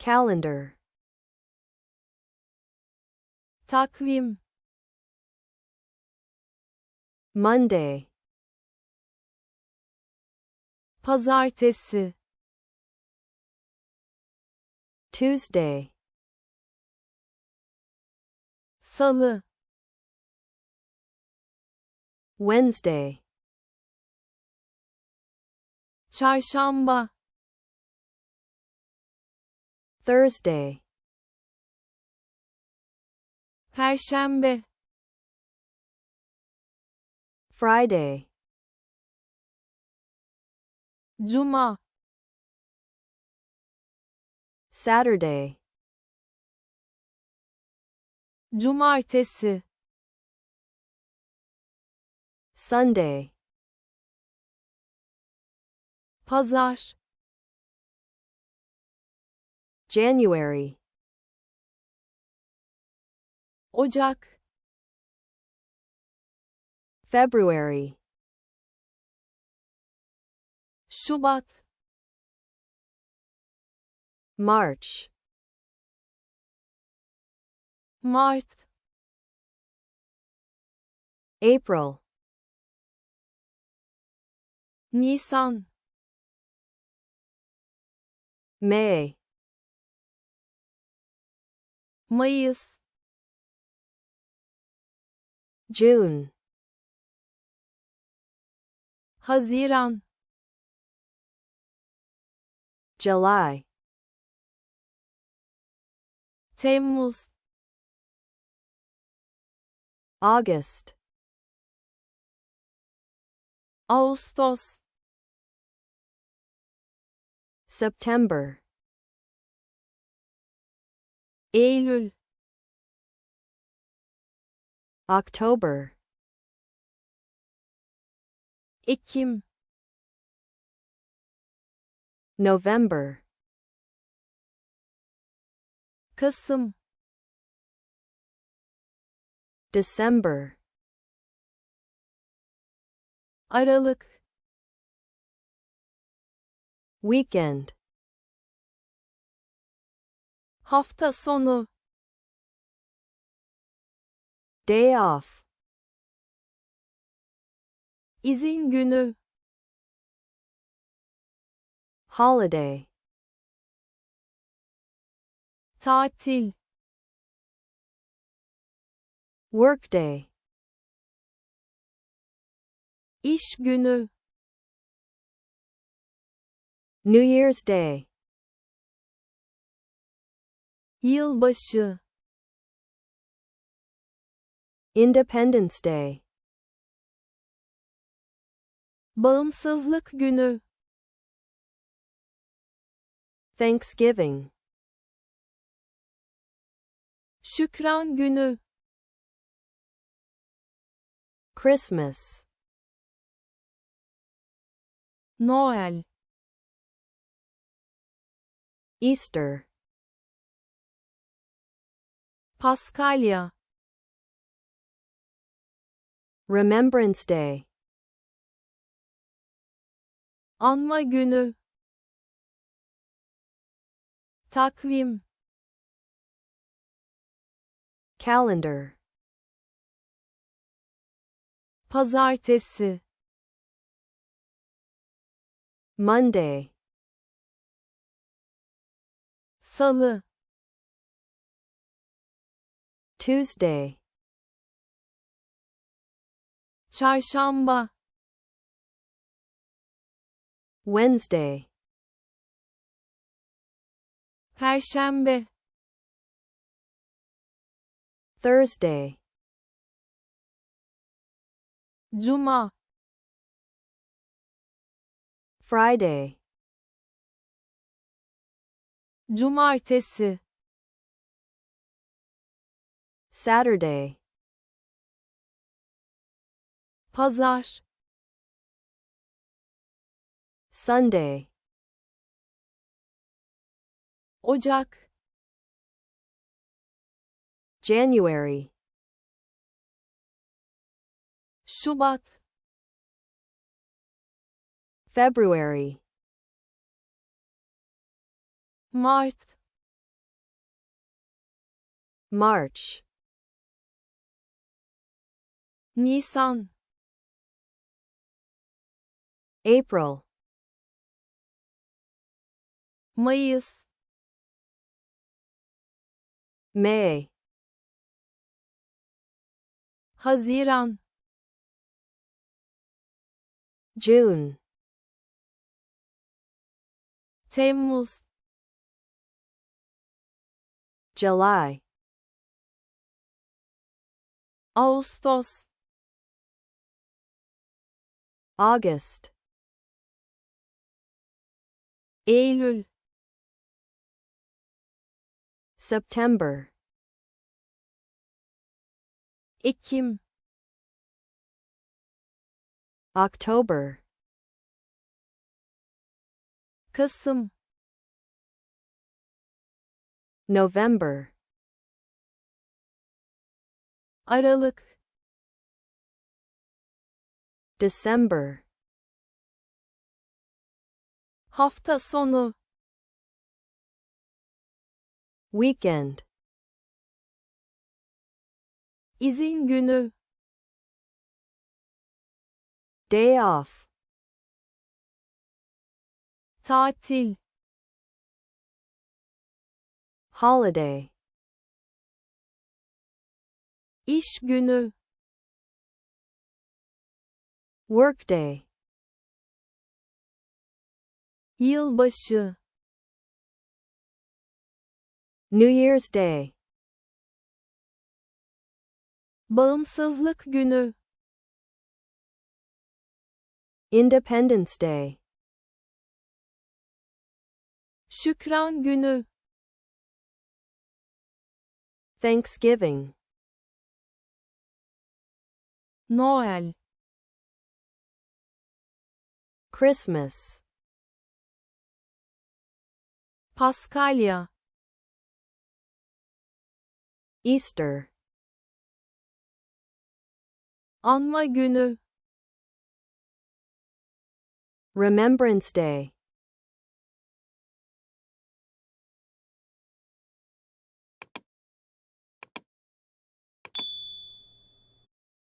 calendar, takvim, Monday, pazartesi, Tuesday, salı, Wednesday, çarşamba, Thursday, perşembe, Friday, cuma, Saturday, cumartesi, Sunday, pazar, January, ocak, February, şubat, March, mart, April, nisan, May, mayıs, June, haziran, July, temmuz, August, ağustos, September, eylül, October, ekim, November, kasım, December, aralık, weekend, hafta sonu, day off, izin günü, holiday, tatil, workday, iş günü, New Year's Day, yılbaşı, Independence Day, bağımsızlık günü, Thanksgiving, şükran günü, Christmas, Noel, Easter, Paskalya, Remembrance Day, anma günü, takvim, calendar, pazartesi, Monday, salı, Tuesday, çarşamba, Wednesday, perşembe, Thursday, cuma, Friday, cumartesi, Saturday, pazar, Sunday, ocak, January, şubat, February, mart, March, Nisan, April, Mayıs, May, Haziran, June, Temmuz, July, Ağustos, August, Eylül, September, Ekim, October, Kasım, November, Aralık, December, hafta sonu, weekend, izin günü, day off, tatil, holiday, iş günü, workday, yılbaşı, New Year's Day, bağımsızlık günü, Independence Day, şükran günü, Thanksgiving, Noel, Christmas, Paskalya, Easter, anma günü, Remembrance Day,